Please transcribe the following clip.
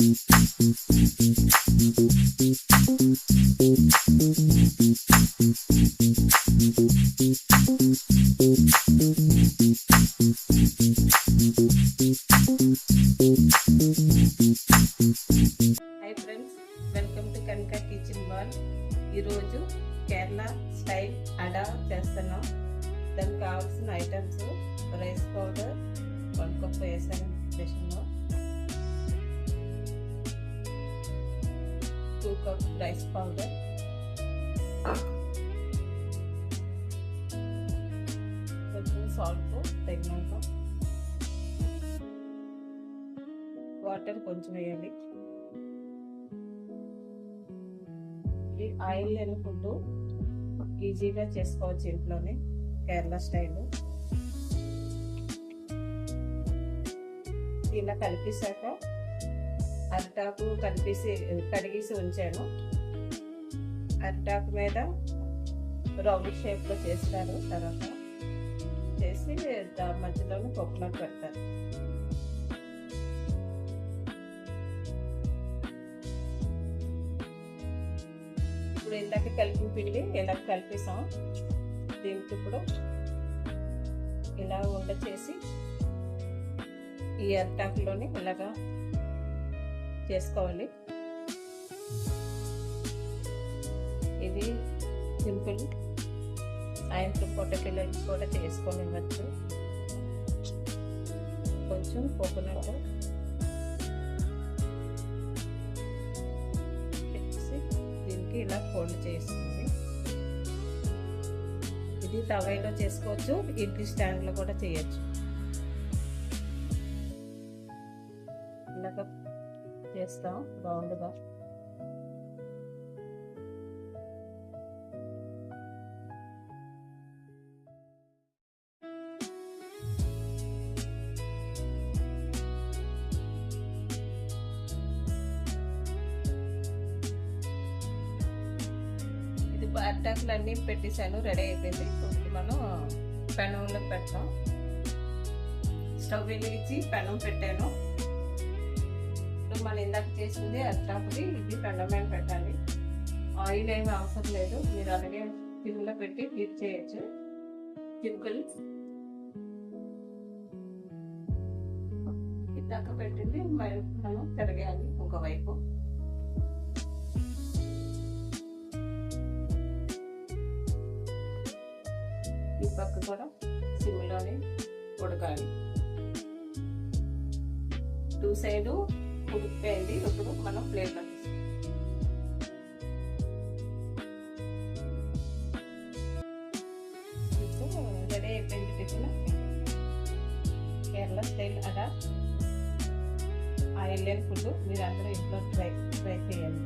Friends, welcome to Kanaka kitchen ball. ఈరోజు Kerala style అడా చేస్తున్నాం. దానికి కావాల్సిన ఐటమ్స్: రైస్ పౌడర్ 1 కప్ వేసాను ప్రిపరేషన్లో, 2 కప్ రైస్ పౌడర్, కొంచెం సాల్ట్ తగినంత, వాటర్ కొంచెం వేయాలి. ఇది ఆయిల్ లేని ఫుడ్, ఈజీగా చేసుకోవచ్చు ఇంట్లోనే, కేరళ స్టైల్. ఇలా కలిపేశాక అరిటాకు కడిగేసి ఉంచాను. అరిటాకు మీద రౌండ్ షేప్లో చేస్తారు. తర్వాత చేసి మధ్యలోనే కోకోనట్ పెడతారు. ఇప్పుడు ఇందాక కలిపిన పిండి ఇలా కలిపేసాం. దీనికి ఇప్పుడు ఇలా ఉండ చేసి ఈ అరిటాకులోని ఇలాగా చేసుకోవాలి. ఇది సింపుల్, సాయంత్రం పూట పిల్లలకి కూడా చేసుకొని ఇవ్వచ్చు. కొంచెం కోకోనట్ దీనికి ఇలా ఫోల్డ్ చేస్తుంది. ఇది తవైలో చేసుకోవచ్చు, ఇడ్లీ స్టాండ్లో కూడా చేయొచ్చు. ఇలాగ చేస్తాం రౌండ్గా. ఇది అరిటాకులు అన్నీ పెట్టేసాను, రెడీ అయిపోయింది. ఇప్పుడు మనం పెనంలో పెడతాం. స్టవ్ వెలిగించి పెనం పెట్టాను. మనం ఇందాక చేసింది అరిటాకుది, ఇది పెనం మీద పెట్టాలి. ఆయిల్ ఏమీ అవసరం లేదు, మీరు అలాగే సిమ్లో పెట్టి హీట్ చేయొచ్చు. సింపుల్. ఇందాక పెట్టింది మనం తిరగాలి ఒకవైపు. ఈ పక్క కూడా సిమ్లోనే ఉడకాలి. 2 సైడ్ ఉడికిపోయింది. ఇప్పుడు మనం ప్లేట్లో రెడీ అయిపోయింది టిఫిన్. కేరళ స్టైల్ అడా, ఆయిల్ లేని ఫుడ్. మీరు అందరూ ఇంట్లో ట్రై చేయండి.